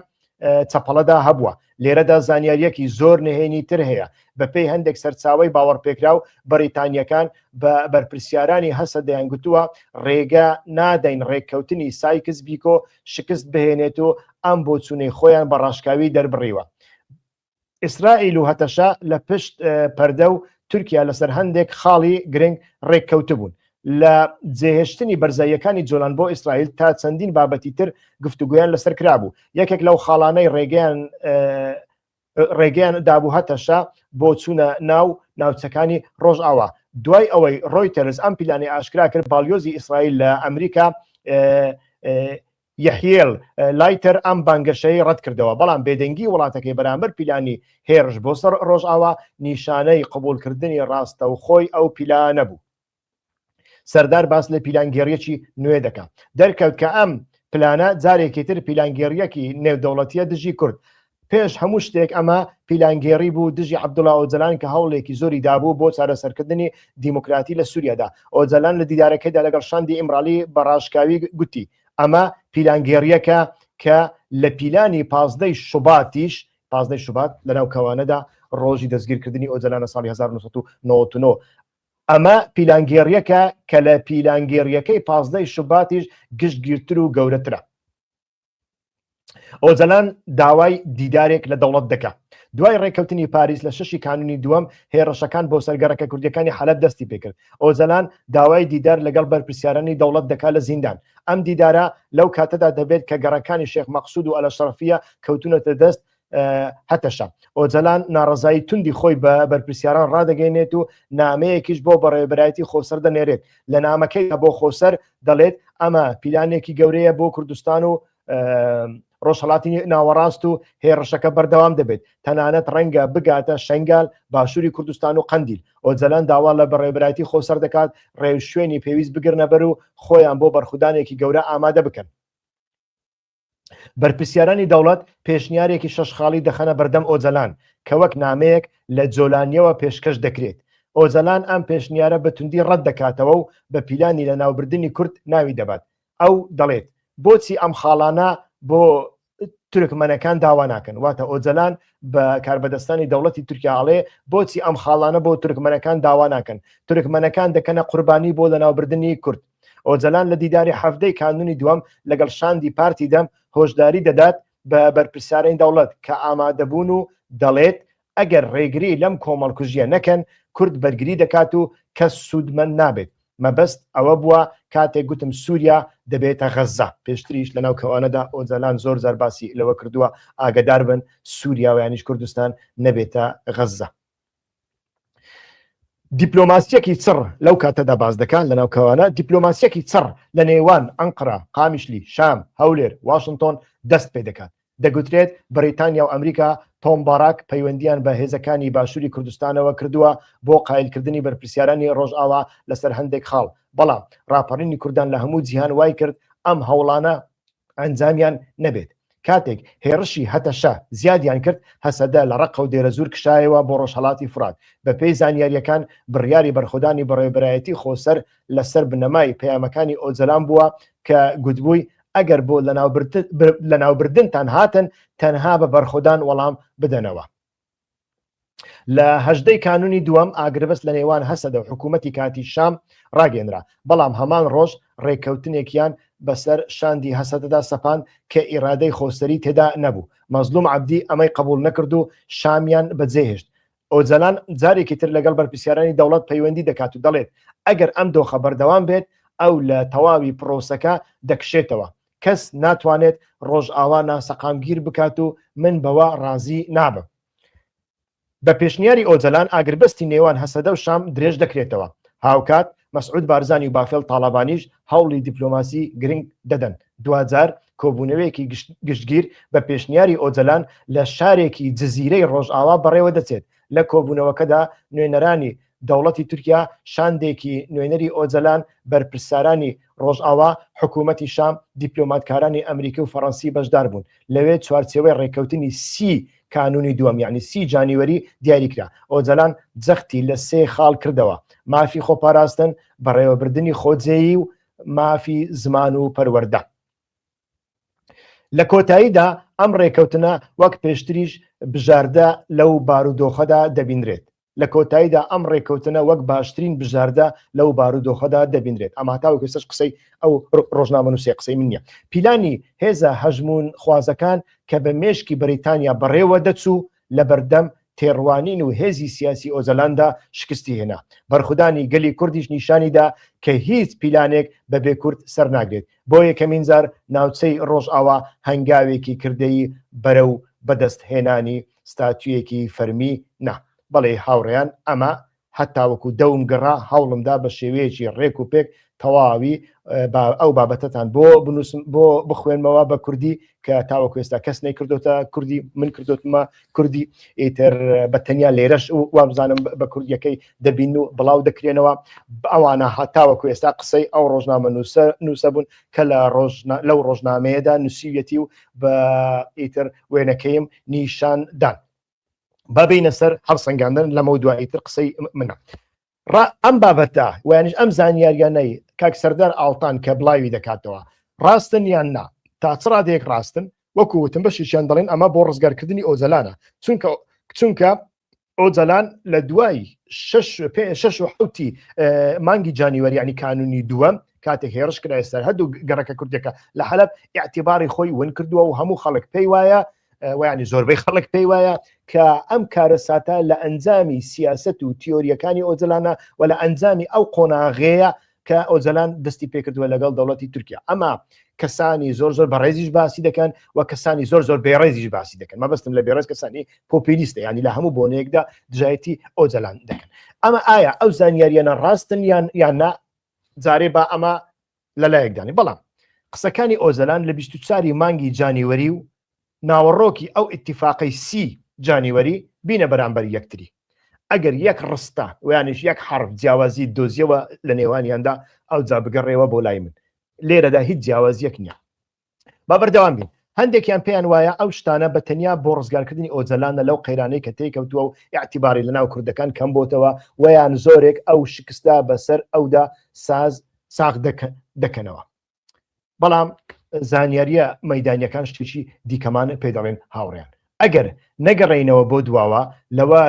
چەپەڵەدا هەبووە لێرەدا زانیاریەکی زۆر نهێنی تر هەیە بەپێی هەندێک سەرچاوی باوەڕپێکراو بەریتانیەکان بە بەرپرسیارانی هەسە دەیانگوتووە ڕێگە نادەین ڕێککەوتنی سایکس بیکۆ شکست بهێنێت و ئەم بۆ چوونەی خۆیان بە ڕاشکاوی دەربڕیوە ئیسرائیل و هەتەشە لە پشت پەردە و تورکیا لەسەر هەندێک خاڵی گرنگ ڕێککەوتە بوون لە جێهێشتنی بەرزاییەکانی جۆلان بۆ ئیسرائیل تا چەندین بابەتی تر گفتوگویان لەسەر کرابوو یەکێک لەو خاڵانەی ڕێگەیان دابوو هەتەشە بۆ چوونە ناوچەکانی ڕۆژئاوا دوای ئەوەی ڕۆیتەرز ئەم پیلانی ئاشکرا کرد باڵیۆزی ئیسرائیل لە ئەمریکا یەحیێل لایتەر ئەم بانگەشەی ڕەت کردەوە بەڵام بێدەنگی وڵاتەکەی بەرامبەر پیلانی هێرش بۆ سەر ڕۆژئاوا نیشانەی قبولکردنی ڕاستەوخۆی ئەو پیلانە بوو سەردار باس لە پیلانگێڕیەکی نوێ دەکات دەرکەوت کە ئەم پلانە جارێکی تر پیلانگێڕیەکی نێودەوڵەتیە دژی کورد پێش هەموو شتێک ئەمە پیلانگێڕی بوو دژی عەبدوڵا ئۆجەلان کە هەوڵێکی زۆری دابوو بۆ چارەسەرکردنی دیموکراتی لە سووریادا ئۆجەلان لە دیدارەکەیدا لەگەڵ شاندی ئیمرالی بە ڕاشکاوی گوتی ئەمە پیلانگێڕیەکە کە لە پیلانی 15 شوبات لەناو کەوانەدا ڕۆژی دەستگیرکردنی ئۆجەلانە ساڵی 1999 ئەمە پیلانگێڕیەکە کە لە پیلانگێڕیەکەی 15 شوباتیش گشتگیرتر و گەورەترە ئۆجەلان داوای دیدارێک لە دەوڵەت دەکات دوای ڕێکەوتنی پاریس لە 6 کانونی دووەم هێرشەکان بۆ سەرگەڕەکە کوردیەکانی حەلەب دەستی پێکرد ئۆجەلان داوای دیدار لەگەڵ بەرپرسیارانی دەوڵەت دەکات لە زیندان ئەم دیدارە لەو کاتەدا دەبێت کە گەڕەکانی شێخ مەقسوود و ئەلەشەرەفیە کەوتونەتە دەست هەتەشە ئۆجەلان ناڕەزایی توندی خۆی بە بەرپرسیاران ڕادەگەێنێت و نامەیەکیش بۆ بەڕێوەبەرایەتی خۆسەر دەنێرێت لە نامەکەی بۆ خۆسەر دەڵێت ئەمە پیلانێکی گەورەیە بۆ کوردستان و ڕۆژهەڵاتی ناوەڕاست و هێرشەکە بەردەوام دەبێت تەنانەت ڕەنگە بگاتە شەنگال باشووری کوردستان و قەندیل ئۆجەلان داوا لە بەڕێوەبەرایەتی خۆسەر دەکات ڕێو شوێنی پێویست بگرنە بەر و خۆیان بۆ بەرخودانێکی گەورە ئامادە بکەن بەرپرسیارانی دەوڵەت پێشنیارێکی شەشخاڵی دەخەنە بەردەم ئۆجەلان کە وەک نامەیەک لە جۆلانیەوە پێشکەش دەکرێت ئۆجەلان ئەم پێشنیارە بە توندی ڕەت دەکاتەوە و بە پیلانی لە ناوبردننی کورد ناوی دەبات ئەو دەڵێت بۆچی ئەم خاڵانە بۆ تورکمەنەکان داوا ناکەن واتە ئۆجەلان بە کاربەدەستانی دەوڵەتی تورکیاڵێ بۆچی ئەم خاڵانە بۆ تورکمەنەکان داوا ناکەن تورکمەنەکان دەکەنە قوربانی بۆ لە ناوبردننی کورد ئۆجەلان لە دیداری هەفتەی کانونی دووەم لەگەڵ شاندی پارتی دەم هۆشداری دەدات بە بەرپرسیارانی دەوڵەت کە ئامادەبوون و دەڵێت ئەگەر ڕێگری لەم کۆمەڵکوژیە نەکەن کورد بەرگری دەکات و کەس سوودمەند نابێت مەبەست ئەوە بووە کاتێک گوتم سووریا دەبێتە غەزە پێشتریش لە ناو کەوانەدا ئۆجەلان زۆر زار باسی لەوە کردووە ئاگدار بن سووریا و یانیش کوردستان نەبێتە غەزە دیپلۆماسیەکی چڕ لەو کاتەدا باز دەکات لە ناو کەوانە دیپلۆماسیەکی چڕ لە نێوان ئەنقرە قامیشلی شام هەولێر واشنگتۆن دەست پێ دەکات دەگوترێت بەریتانیا و ئەمریکا تۆم باراک پەیوەندیان بە هێزەکانی باشووری کوردستانەوە کردووە بۆ قایلکردنی بەرپرسیارانی ڕۆژئاوا لەسەر هەندێک خاڵ بەڵام ڕاپەڕینی کوردان لە هەموو جیهان وای کرد ئەم هەوڵانە ئەنجامیان نەبێت کاتێک هێرشی هەتەشە زیادیان کرد هەسەدە لە ڕقە و دێرە زوور کشایەوە بۆ ڕۆژهەڵاتی فرات بە پێی زانیاریەکان بڕیاری بەرخودانی بەڕێوەبەرایەتی خۆسەر لەسەر بنەمای پەیامەکانی ئۆجەلان بووە کە گوتبووی ئەگەر بۆ لە ناوبردنتان هاتن تەنها بە بەرخودان وەڵام بدەنەوە لە هەژدەی کانونی دووەم ئاگربەست لە نێوان هەسەدە و حکوومەتی کاتی شام ڕاگەێنرا بەڵام هەمان ڕۆژ ڕێککەوتنێکیان بەسەر شاندی هەسەدەدا سەپان کە ئیرادەی خۆسەری تێدا نەبوو مەزلوم عەبدی ئەمەی قبول نەکرد و شامیان بەجێهێشت ئۆجەلان جارێکی تر لەگەڵ بەرپرسیارانی دەوڵەت پەیوەندی دەکات و دەڵێت ئەگەر ئەم دۆخە بەردەوام بێت ئەو لە تەواوی پرۆسەکە دەکشێتەوە، کەس ناتوانێت ڕۆژئاوا ناسەقامگیر بکات و من بەوە ڕازی نابم. بە پێشنیاری ئۆجەلان ئاگربەستی نێوان هەسەدە و شام درێژ دەکرێتەوە. هاوکات مەسعود بارزانی و بافێڵ تاڵابانیش هەوڵی دیپلۆماسی گرنگ دەدەن. دوجار کۆبوونەوەیەکی گشتگیر بە پێشنیاری ئۆجەلان لە شارێکی جزیرەی ڕۆژئاوا بەڕێوە دەچێت. لە کۆبوونەوەکەدا نوێنەرانی دەوڵەتی تورکیا شاندێکی نوێنەری ئۆجەلان بەرپرسارانی ڕۆژئاوا حکوومەتی شام دیپلۆماتکارانی ئەمریکی و فەڕەنسی بەشدار بوون. لەوێ چوارچێوەی ڕێککەوتنی سی کانونی دووەم یعنی 30 جانیوەری دیاریکرا. ئۆجەلان جەختی لە 3 خاڵ کردەوە: مافی خۆپاراستن، بەڕێوەبردننی خۆجێیی و مافی زمان و پەروەردە. لە کۆتاییدا ئەم ڕێککەوتنە وەک پێشتریش بژاردە لەو بارودۆخەدا دەبینرێت. لە کۆتاییدا ئەم ڕێککەوتنە وەک باشترین بژاردە لەو بارودۆخەدا دەبینرێت. ئەمە تاوەکو سەر قسەی ئەو ڕۆژنامەنووسی قسەی من نییە. پیلانی هێزە هەژمون خوازەکان کە بە مێشکی بەریتانیا بەڕێوە دەچوو لە بەردەم تێڕوانین و هێزی سیاسی ئۆجەلاندا شکستی هێنا. بەرخودانی گەلی کوردیش نیشانیدا کە هیچ پیلانێک بەبێ کورد سەر ناگرێت. بۆ یەکەمین جار ناوچەی ڕۆژئاوا هەنگاوێکی کردەیی بەرەو بەدەستهێنانی ستاتویەکی فەرمی نا. بەڵێ هاوڕێیان، ئەمە هەتاوەکو دەوم گەڕا هەوڵمدا بە شێوەیەکی ڕێک و پێک تەواوی ئەو بابەتەتان بۆ بخوێنمەوە بە کوردی کە تاوەکو ئێستا کەس نەیکردوتە کوردی، من کردوتمە کوردی، ئیتر بە تەنیا لێرەش وابزانم بە کوردیەکەی دەبین و بڵاو دەکرێنەوە. ئەوانە هەتاوەکو ئێستا قسەی ئەو ڕۆژنامە نووسە بوون کە لەو ڕۆژنامەیەدا نووسیویەتی و بە ئیتر وێنەکەیم نیشاندان. بابینە سەر هەڵسەنگاندن لەمە دواییتر قسەی منە. ئەم بابەتە ویانش ئەم زانیاریانەی کاک سەردار ئاڵتان کە بڵاوی دەکاتەوە ڕاستن یان نا، تا چ ڕادەیەک ڕاستن، وەکوتم بەشیشیان دەڵێن ئەمە بۆ ڕزگارکردنی ئۆجەلانە، چونکە ئۆجەلان لە دوای 6 مانگی جانیوەری ینی کانونی دووەم کاتێک هێرش کرای سەر هەردوو گەڕەکە کوردەکە لە حەلەب ئیعتیباری خۆی ون کردووە و هەموو خەڵک پێی وایە، ویانی زۆربەی خەڵک پێی وایە کە ئەم کارە ساتە لە ئەنجامی سیاست و تیۆریەکانی ئۆجەلانە و لە ئەنجامی ئەو قۆناغەیە کە ئۆجەلان دەستی پێکردووە لەگەڵ دەوڵەتی تورکیا. ئەمە کەسانی زۆر بەڕێزیش باسی دەکەن و کەسانی زۆر بێڕێزیش باسی دەکەن. مەبەستم لە بێڕێز کەسانی پۆپیلیستە، ینی لە هەموو بۆنەیەکدا دژایەتی ئۆجەلان دەکەن. ئەمە ئایا ئەو زانیاریانە ڕاستن یان نا؟ جارێ با ئەمە لەلایەکدانی. بەڵام قسەکانی ئۆجەلان لە 24 مانگی جانیوەری و ناوەڕۆکی ئەو ئیتیفاقی 30 جانیوەری بینە بەرامبەر یەکتری. ئەگەر یەک ڕستە ویانش یەک حرف جیاوازی دۆزیەوە لە نێوانیاندا ئەو جا بگەڕێەوە بۆ لای من. لێرەدا هیچ جیاوازیەک نییە. با بەردەوام بین. هەندێکیان پێیان وایە ئەو شتانە بە تەنیا بۆ ڕزگارکردنی ئۆجەلانە لەو قەیرانەی کە تێکەوتووە و ئیعتیباری لەناو کوردەکان کەم بۆتەوە، ویان زۆرێک ئەو شکستە بەسەر ئەودا ساغ دەکەنەوە. بەڵام زانیاریە مەیدانیەکان شتێکی دیکەمان پێ دەڵێن هاوڕێیان. ئەگەر نەگەڕێینەوە بۆ دواوە لەوە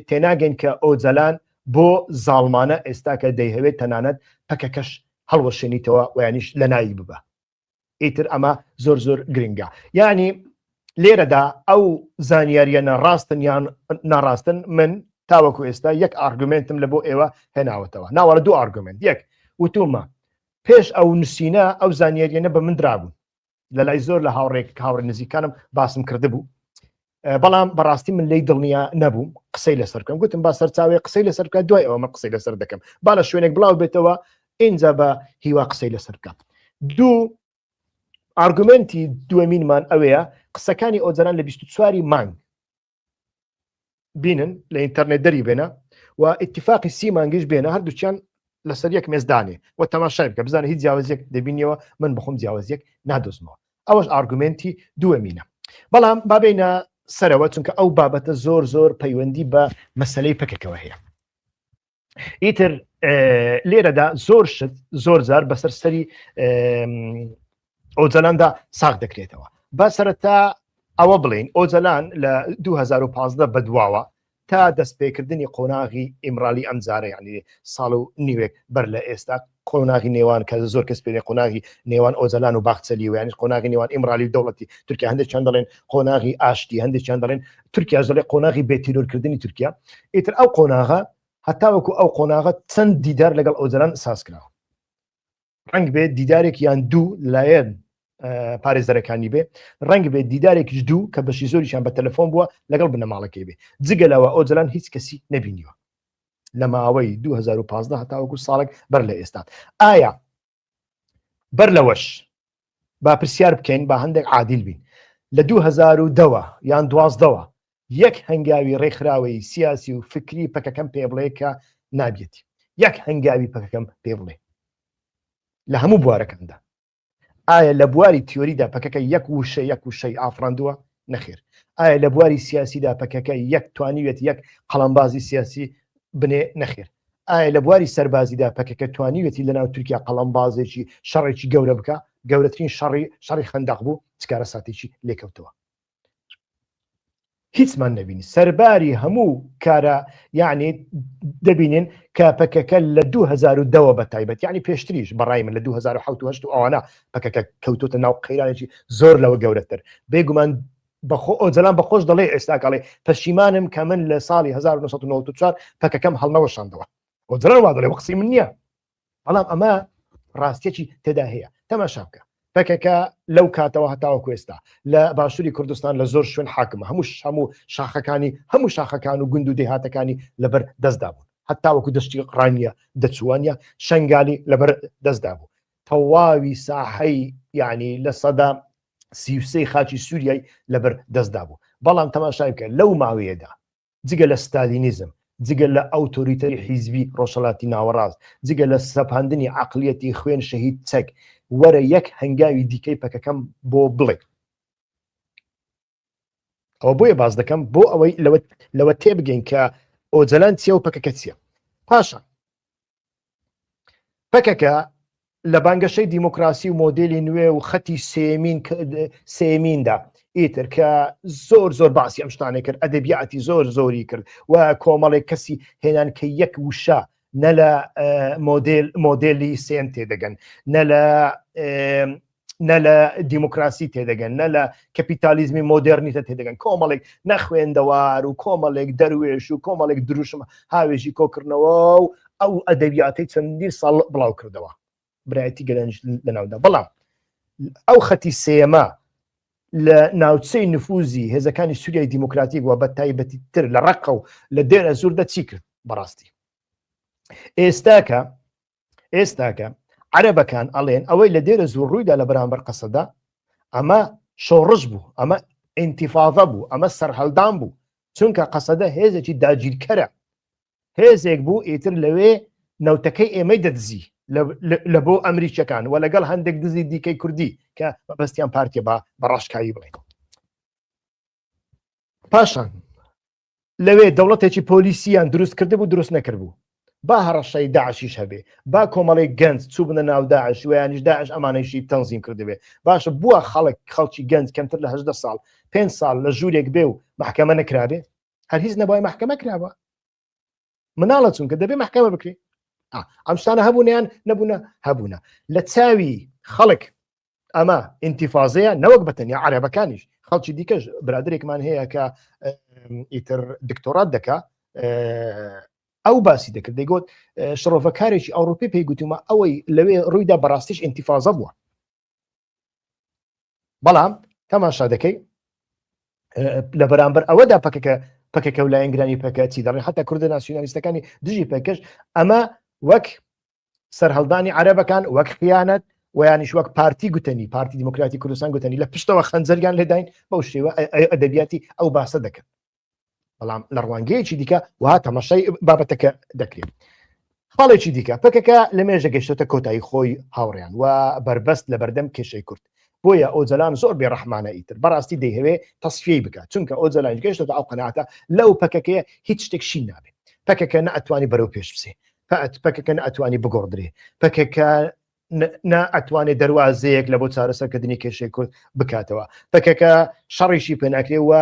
تێناگەین کە ئۆجەلان بۆ زاڵمانە ئێستا کە دەیهەوێت تەنانەت پەکەکەش هەڵوەشێنیتەوە ویانیش لە ناوی ببە. ئیتر ئەمە زۆر گرنگە. یعنی لێرەدا ئەو زانیاریانە ڕاستن یان ناڕاستن، من تاوەکو ئێستا یەک ئارگومنتم لە بۆ ئێوە هێناوەتەوە. ناوەڕە دوو ئارگومنت. یەک وتومە پێش ئەو نووسینە ئەو زانیاریانە بە من درابوون، لە لای زۆر لە هاوڕێ نزیکانم باسم کرده بوو، بەڵام بەڕاستی من لی دڵنیا نەبووم قسەی لەسەر بکەم. گوتم با سەرچاوی قسەی لەسەر بکات، دوای ئەوە من قسەی لەسەر دەکەم، با لە شوێنێک بڵاو بێتەوە اینجا بە هیوا قسەی لەسەر بکات. دوو ئارگومنتی دووەمینمان ئەوەیە قسەکانی ئۆجەلان لە 24 مانگ بینن لە ئینتەرنێت دەری بێنە و ئیتیفاقی 30 مانگیش بێنە، هەردووچیان لەسەر یەک مێزدانێ و تەماشای بکە بزانە هیچ جیاوازیەک دەبینیەوە، من بخۆم جیاوازیەک نادۆزمەوە. ئەوەش ئارگومنتی دووەمینە. بەڵام بابینە سەرەوە، چونکە ئەو بابەتە زۆر پەیوەندی بە مەسەلەی پەکێکەوە هەیە. ئیتر لێرەدا زۆر جار بەسەر سەری ئۆجەلاندا ساغ دەکرێتەوە. با سەرەتا ئەوە بڵین ئۆجەلان لە 2015 بەدواوە تا دەستپێکردنی قۆناغی ئیمرالی ئەمجارە یعنی ساڵ و نیوێک بەر لە ئێستا قۆناغی نێوان کە زۆر کەس پێ قۆناغی نێوان ئۆزەلان و باخچەلی و یعنی قۆناغی نێوان ئیمرالی دەوڵەتی تورکیا هەندێکیان دەڵێن قۆناغی ئاشتی هەندێکیان دەڵێن تورکیا دەڵێ قۆناغی بێتیرۆرکردنی تورکیا ئیتر ئەو قۆناغە هەتاوەکو ئەو قۆناغە چەند دیدار لەگەڵ ئۆزەلان ساز کراوە ڕەنگ بێت دیدارێک یان دوو لایەن پارێزەرەکانی بێ ڕەنگ بێت دیدارێکیش دوو کە بەشی زۆریشان بە تەلەفۆن بووە لەگەڵ بنەماڵەکەی بێ جگەلەوە ئۆزەلان هیچ کەسی نەبینیوە لە ماوەی 2015 هەتاوەکو ساڵێک بەر لە ئێستا ئایا بەر لەوەش با پرسیار بکەین با هەندێک عادیل بین لە 2010 یان 12 یەک هەنگاوی ڕێکخراوەی سیاسی و فکری پەکەکەم پێ بڵێ کە نابێتی یەک هەنگاوی پەکەکەم پێ بڵێ لە هەموو بوارەکەمدا ئایا لە بواری تیۆریدا پەکەکە یەک وشەی ئافڕاندووە نەخێر ئایا لە بواری سیاسیدا پەکەکە یەک توانیوێت یەک قەڵەمبازی سیاسی بنێ نەخێر ئایا لە بواری سەربازیدا پەکەکە توانیوێتی لەناو تورکیا قەڵەمبازێکی شەڕێکی گەورە بکە گەورەترین شەڕی خەنداق بوو چکارە ساتێکی لێکەوتەوە هیچمان نەبینی سەرباری هەموو کارە یعنی دەبینین کە پەکەکە لە 2010 بە تایبەت یعنی پێشتریش بەڕای من لە 2008 ئەوانە پەکەکە کەوتوتە ناو قەیرانێکی زۆر لەوە گەورەتر بێگومان ئۆزەلان بەخۆش دەڵێ ئێستا کاڵێ پەشیمانم کە من لە ساڵی 1994 پەکەکەم هەڵنەوەشاندەوە ئۆزەلان وا دەڵێ قسەی من نییە بەڵام ئەمە ڕاستیەکی تێدا هەیە تەماشا بکە پەکەکە لەو کاتەوە هەتاوە کوێستا لە باشووری کوردستان لە زۆر شوێن حاکمە هەموو شاخەکان و گوند و دێهاتەکانی لەبەر دەستدا بوون هەتاوەکو دەشتی قڕانیە دەچوانە شنگالی لەبەر دەستدا بوو تەواوی ساحەی یعنی لە سەدا 33 خاچی سووریای لەبەر دەستدا بوو بەڵام تەماشای بکە لەو ماوەیەدا جگە لە ستالینیزم جگە لە ئەوتۆریتەری حیزبی ڕۆژهەڵاتی ناوەڕاست جگە لە سەپاندنی عەقلیەتی خوێن شەهید چەک وەرە یەک هەنگاوی دیکەی پەکەکەم بۆ بڵێ ئەوە بۆیە باز دەکەم بۆ ئەوەی لەوە تێبگەین کە ئۆزەلان چیە و پەکەکە چییە پاشە پەکەکە لە بانگەشەی دیموکراسی و مۆدلی نوێ و خەتی سێمیندا ئیتر کە زۆر باسی ئەم شتانێ کرد ئەدەبیاتی زۆری کرد و کۆمەڵێک کەسی هێنان کە یەک وشە نە لە مۆدلی سێن تێدەگەن نە لە دیموکراسی تێدەگەن نە لە کەپیتالیزمی مۆدرنیتە تێدەگەن کۆمەڵێک نەخوێندەوار و کۆمەڵێک دەروێش و کۆمەڵێک دروشم هاوێژی کۆکردنەوە و ئەو ئەدەبیاتی چەندین ساڵ بڵاو کردەوە برایەتی گەلەنج لەناودا بەڵام ئەو خەتی سێمە لە ناوچەی نفوزی هێزەکانی سووریای دیموکراتیک وە بە تایبەتی تر لە ڕقە و لە دێرە زوردە چی کرد بەڕاستی ئێستاکە عەرەبەکان ئەڵێن ئەوەی لە دێرە زوور ڕوویدا لە بەرامبەر قەسەدا ئەمە شۆڕش بوو ئەمە ئینتیفاضە بوو ئەمە سەرهەڵدان بوو چونکە قەسەدە هێزێکی داگیرکەرە هێزێک بوو ئیتر لەوێ نەوتەکەی ئێمەی دەدزی لە بۆ ئەمریکیەکان و لەگەڵ هەندێک دزی دیکەی کوردی کە بەبەستیان پارتیە بە ڕاشکایی بڵێن پاشان لەوێ دەوڵەتێکی پۆلیسیان دروست کرده بوو دروست نەکرد بوو با هەڕەشەی داعشیش هەبێ با کۆمەڵێک گەنج چوو بنە ناو داعش ویانیش داعش ئەمانەیشی تەنزیم کردبێ باشە بووە خەڵکی گەنج کەمتر لە 18 ساڵ 5 ساڵ لە ژوورێک بێ و محکەمە نەکرابێ هەر هیچ نەبای محکەمە کراوە مناڵە چونکە دەبێ محکەمە بکرێ ئەم شتانە هەبوونیان نەبوونە هەبوونە لە چاوی خەڵک ئەمە ئینتیفازەیە نەوەک بەتەنیا عەرەبەکانیش خەڵکی دیکەش برادرێکمان هەیە کە ئیتر دکتۆرات دەکا ئەو باسی دەکرد دەیگوت شڕۆڤەکارێکی ئەوروپی پێی گوتومە ئەوەی لەوێ ڕوویدا بەڕاستیش ئینتیفازە بووە بەڵام تەماشا دەکەی لە بەرامبەر ئەوەدا پەکەکە و لایەنگرانی پەکە چی دەڕێن حتا کوردە ناسیۆنالیستەکانی دژی پەکەش ئەمە وەک سەرهەڵدانی عەرەبەکان وەک خیانەت ویانیش وەک پارتی گوتنی پارتی دیموکراتی کوردستان گوتنی لە پشتەوە خەنجەریان لێداین بەو شێوە ئەدەبیاتی ئەو باسە دەکەن بەڵام لە ڕوانگەیەکی دیکە وها تەماشای بابەتەکە دەکرێت خاڵێکی دیکە پەکەکە لە مێژە گەشتۆتە کۆتایی خۆی هاوڕێیان و بربەست لە بەردەم کێشەی کورد بۆیە ئۆزەلان زۆر بێڕەحمانە ئیتر بەڕاستی دەیهەوێ تەسفیەی بکات چونکە ئۆزەلان گەشتۆتە ئەو قەناعەتە لەو پەکەکەیە هیچ شتێکشی نابێت پەکەکە نەئەتوانی بەرەو پێش بچێ پەکەکە نەئەتوانی بگۆڕدرێ پەکەکە نەئەتوانێت دەواازەیەک لە بۆ چارەسەرکردنی کێشەی کورد بکاتەوە پەکەکە شەڕیشی پێ ناکرێ و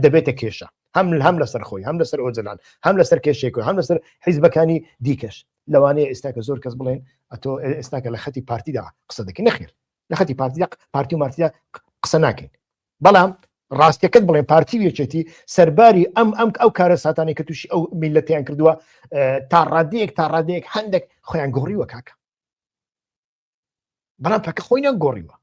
دەبێتە کێشە هەم لەسەر خۆی هەم لەسەر ئۆجلان هەم لەسەر کێشێک هەم لەسەر حیزبەکانی دیکەش لەوانەیە ئێستاکە زۆر کەس بڵێن ئەتۆ ئێستاکە لە خەتی پارتیدا قسە دەکەین نەخێر لە خەتی پارتی و مارتیدا قسە ناکەین بەڵام ڕاستیەکەت بڵێن پارتی وێچێتی سەرباری ئەو کارە ساتانی کە تووشی ئەو میلەتیان کردووە تا ڕادەیەک هەندێک خۆیان گۆڕیوە کاکە بەڵام پەکە خۆیان گۆڕیوە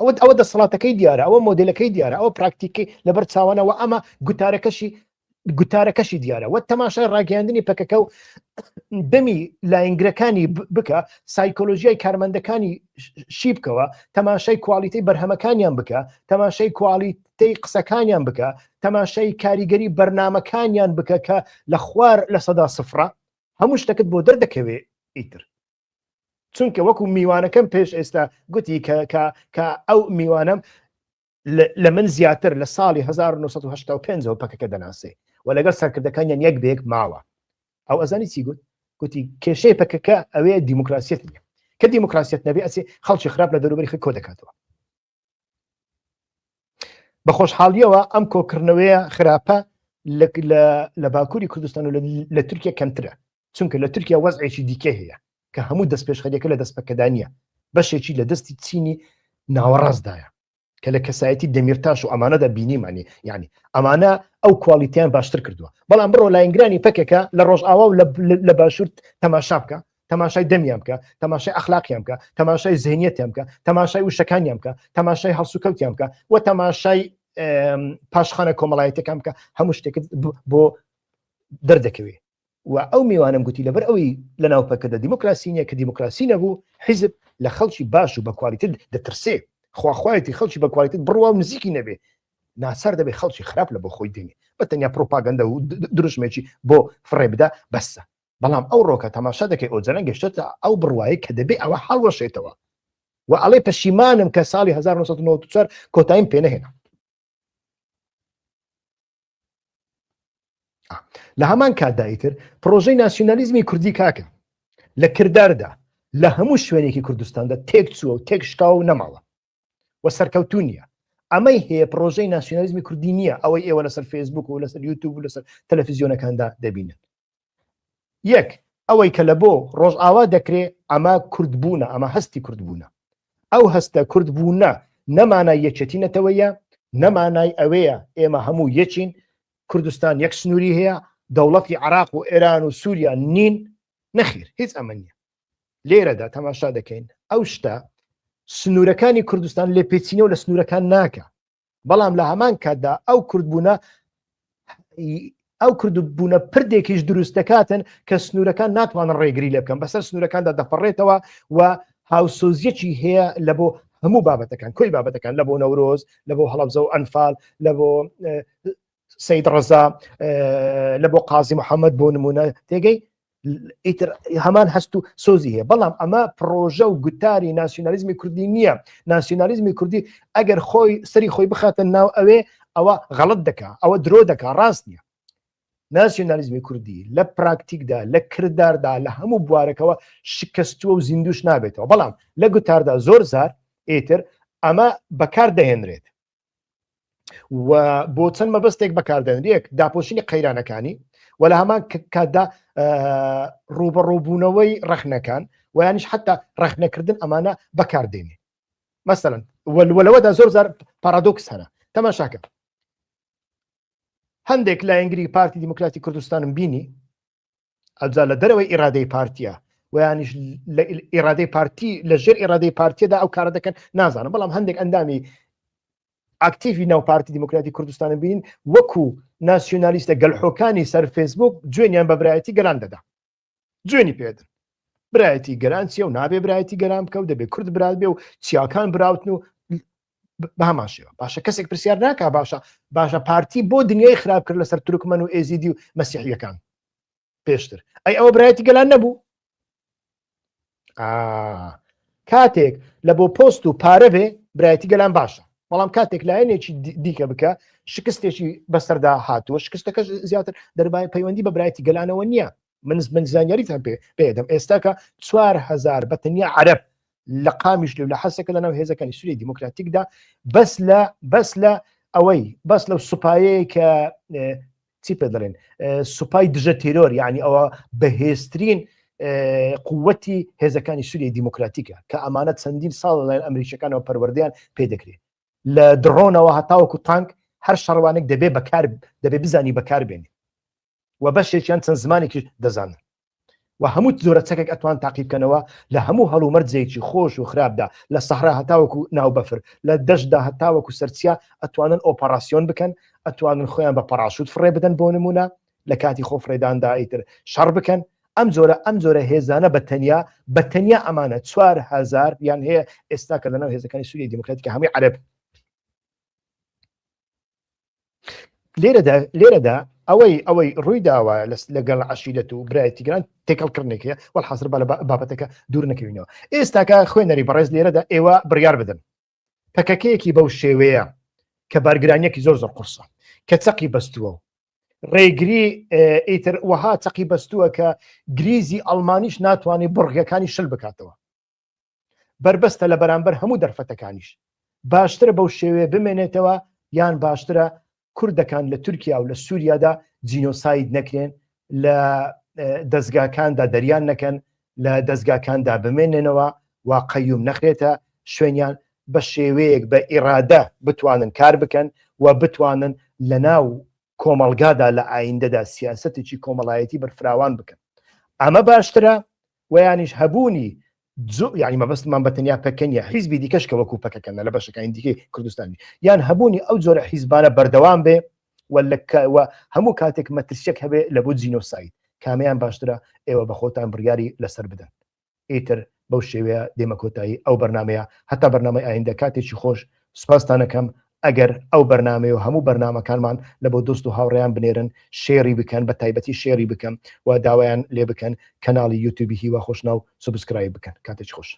ئەوە دەسەڵاتەکەی دیارە ئەوە مۆدلەکەی دیارە ئەوە پراکتیکی لەبەر چاوانەوە ئەمە گوتارەکەشی دیارە وە تەماشای ڕاگەاندنی پەکەکە و دەمی لاینگرەکانی بکە سایکۆلۆژیای کارمەندەکانی شی بکەوە تەماشای کوالیتەی بەرهەمەکانیان بکە تەماشای کوالیتەی قسەکانیان بکە تەماشای کاریگەری بەرنامەکانیان بکە کە لە خوار لە سەدا سفرە هەموو شتەکەت بۆ دەردەکەوێ ئیتر چونکە وەکو میوانەکەم پێش ئێستا گوتی کە ئەو میوانم لە من زیاتر لە ساڵی 1985 پەکەکە دەناسێ و لەگەڵ سەرکردەکانیان یەک بەیەک ماوە ئەو ئەزانی چی گوتی کێشەی پەکەکە ئەوەیە دیموکراسیەت نییە کە دیموکراسیەت نەبێ ئەسێ خەڵکی خراپ لە دەوروبەری خۆی کۆ دەکاتەوە بە خۆشحاڵیەوە ئەم کۆکردنەوەیە خراپە لە باکووری کوردستان و لە تورکیا کەمترە چونکە لە تورکیا وەزعێکی دیکە هەیە کە هەموو دەستپێشخەریەکە لە دەستپەکەدانیە بەشێکی لە دەستی چینی ناوەڕاستدایە کە لە کەسایەتی دەمیرتاش و ئەمانە دەبینیمانی یعنی ئەمانە ئەو کوالیتیان باشتر کردووە بەڵام بڕۆ لاینگرانی پەکێکە لە ڕۆژئاوا و لە باشوور تەماشا بکە تەماشای دەمیان بکە تەماشای ئەخلاقیان بکە تەماشای زێنیەتیان بکە تەماشای وشەکانیان بکە تەماشای هەڵسوکەوتیان بکە و تەماشای پاشخانە کۆمەڵایەتەکان بکە هەموو شتێکت بۆ دەردەکەوێ و ئەو میوانم گوتی لەبەر ئەوەی لە ناوپەکەدا دیموکراسی نییە کە دیموکراسی نەبوو حیزب لە خەڵکی باش و بە کوالیتت دەترسێ خواخوایەتی خەڵکی بە کوالیتت بڕوا و نزیکی نەبێ ناچار دەبێت خەڵکی خراپ لە بۆ خۆی دێنێ بە تەنیا پرۆپاگەندە و دروشمێکی بۆ فڕێ بدە بەسە بەڵام ئەو ڕۆکە تەماشا دەکەی ئۆجەرە گەشتە ئەو بڕوایی کە دەبێت ئەوە هەڵوەشێتەوە و ئەڵێ پەشیمانم کە ساڵی 1994 کۆتاییم پێ نەهێنا لە هەمان کاتدایتر پرۆژەی ناسیۆنالیزمی کوردی کاکە لە کرداردا لە هەموو شوێنێکی کوردستاندا تێک چووە و تێک شکاوە و نەماوە و سەرکەوتو نییە ئەمەی هەیە پرۆژەی ناسیۆنالیزمی کوردی نییە ئەوەی ئێوە لەسەر فێسبوک و لەسەر یوتیوب و لەسەر تەلەڤیزیۆنەکاندا دەبینن یەک ئەوەی کە لە بۆ ڕۆژئاوا دەکرێت ئەمە کوردبوونە ئەمە هەستی کوردبوونە ئەو هەستە کوردبوونە نەمانای یەکێتی نەتەوەیە نەمانای ئەوەیە ئێمە هەموو یەکین کوردستان یەک سنووری هەیە دەوڵەتی عراق و ئێران و سووریا نین نەخیر هیچ ئەمە نییە لێرەدا تەماشا دەکەین ئەو شتە سنوورەکانی کوردستان لێ پێچینەوە لە سنوورەکان ناکە بەڵام لە هەمان کاتدا ئەو کوردبوونە پردێکیش دروست دەکاتن کە سنوورەکان ناتوانن ڕێگری لێ بکەن بەسەر سنوورەکاندا دەپەڕێتەوە و هاوسۆزیەکی هەیە لە بۆ هەموو بابەتەکان کۆی بابەتەکان لە بۆ نەورۆز لە بۆ هەڵەبجە و ئەنفال لە بۆ سید ڕەزا لە بۆ قازی محەممەد بۆ نمونە تێگەی ئیتر هەمان هەست و سۆزی هەیە بەڵام ئەمە پرۆژە و گوتاری ناسیۆنالیزمی کوردی نییە ناسیۆنالیزمی کوردی ئەگەر خۆی سەری خۆی بخاتە ناو ئەوە غەڵەت دەکا ئەوە درۆ دەکا ڕاست نییە ناسیۆنالیزمی کوردی لە پراکتیکدا لە کرداردا لە هەموو بوارەکەەوە شکستووە و زیندوش نابێتەوە بەڵام لە گوتاردا زۆر زار ئیتر ئەمە بەکار دەهێنرێت و بۆ چەند مەبەستێک بەکاردێنرێک داپۆشینی قەیرانەکانی و لە هەمان کاتدا ڕوبەڕووبوونەوەی ڕەخنەکان و یانیش حتا ڕەخنەکردن ئەمانە بەکاردێنێ مەسەڵەن وەلەوەدا زۆر زار پارادۆکس هەنە تەماشاکە هەندێک لایەنگری پارتی دیموکراتی کوردستانم بینی ئەجا لە دەرەوەی ئیرادەی پارتیە و یانیش لە ئیرادەی پارتی لە ژێر ئیرادەی پارتیەدا ئەو کارە دەکەن نازانم بەڵام هەندێک ئەندامی ئاکتیڤی ناو پارتی دیموکراتی کوردستانم بین وەکو ناسیۆنالیستە گەلحۆکانی سەر فێسبوک جوێنیان بە برایەتی گەران دەدا جوێنی پێدن برایەتی گەران چیە و نابێ برایەتی گەران بکە و دەبێت کورد برات بێ و چیاکان براوتن و بە هەمان شێوە باشە کەسێک پرسیار ناکا باشە پارتی بۆ دنیای خراپ کرد لەسەر تورکمەن و ئێزیدی و مەسیحیەکان پێشتر ئەی ئەوە برایەتی گەلان نەبوو کاتێک لە بۆ پۆست و پارە بێ برایەتی گەلان باشە بەڵام کاتێک لایەنێکی دیکە بکە شکستێکی بەسەردا هاتووە شکستەکە زیاتر دەربای پەیوەندی بە برایەتی گەلانەوە نییە من زانیاریتان پێدەم ئێستاکە 4000 بەتەنیا عەرەب لە قامیش لە حەسەکە لەناو هێزەکانی سووریای دیموکراتیکدا بەس لە ئەوەی بەس لەو سوپایەیە کە چی پێ دەڵێن سوپای دژە تێرۆر یعنی ئەوە بەهێزترین قووەتی هێزەکانی سووریای دیموکراتیکە کە ئەمانە چەندین ساڵ لەلایەن ئەمریکیەکانەوە پەروەردەیان پێ دەکرێت لە درۆنەوە هەتاوەکو تانک هەر شەڕوانێک دەبێ بزانی بەکار بێنێ و بەشێکیان چەند زمانێکی دەزانن و هەموو زۆرە چەکێک ئەتوان تاقیبکەنەوە لە هەموو هەڵومەرجێکی خۆش و خراپدا لە سەحرا هەتاوەکو ناوبەفر لە دەشدا هەتاوەکو سەرچیا ئەتوانن ئۆپەراسیۆن بکەن ئەتوانن خۆیان بە پەراشوت فڕێ بدەن بۆ نمونە لە کاتی خۆ فڕێداندا ئیتر شەڕ بکەن ئەم جۆرە هێزانە بەتەنیا ئەمانە 4000 یان هەیە ئێستا کە لەناو هێزەکانی سووریای دیموکراتیکە هەمووی عەرەب لێرەدا ئەوەی ڕووی داوە لەگەڵ عەشیرەت و برایەتی گران تێکەڵکردنێکە وەڵحەزر بە بابەتەکە دوور نەکەوینەوە ئێستاکە خوێنەری بەڕێز لێرەدا ئێوە بڕیار بدەن پەکەکەیەکی بەو شێوەیە کە بارگرانیەکی زۆر قورسە کە چەقی بەستووە و ڕێگری ئیتر وەها چەقی بەستووە کە گریزی ئەڵمانیش ناتوانێت بڕگەکانی شل بکاتەوە بربەستە لە بەرامبەر هەموو دەرفەتەکانیش باشترە بەو شێوەیە بمێنێتەوە یان باشترە کوردەکان لە تورکیا و لە سووریادا جینۆساید نەکرێن لە دەستگاکاندا دەریان نەکەن لە دەستگاکاندا بمێنێنەوە وا قەیوم نەخرێتە شوێنیان بە شێوەیەک بە ئیرادە بتوانن کار بکەن و بتوانن لە ناو کۆمەڵگادا لە ئایندەدا سیاسەتێکی کۆمەڵایەتی بەرفراوان بکەن ئەمە باشترە ویانیش هەبوونی یعنی مەبەستمان بەتەنیا پەکەنیە حیزبی دیکەشکە وەکو پەکەکەن لە بەشەکانی دیکەی کوردستانی یان هەبوونی ئەو جۆرە حیزبانە بەردەوام بێ و هەموو کاتێک مەترسیەک هەبێ لە بۆ جینۆساید کامیان باشترە ئێوە بە خۆتان بڕیاری لەسەر بدەن ئیتر بەو شێوەیە دێمە کۆتایی ئەو بەرنمەیە هەتا بەرنامەی ئایندە کاتێکی خۆش سوپاستانەکەم ئەگەر ئەو بەرنامەیە و هەموو بەرنامەکانمان لە بۆ دۆست و هاوڕێیان بنێرن شێری بکەن بە تایبەتی شێری بکەن و داوایان لێ بکەن کەناڵی یوتیوبی هیوا خۆشناو سوبسکرایب بکەن کاتێکی خۆش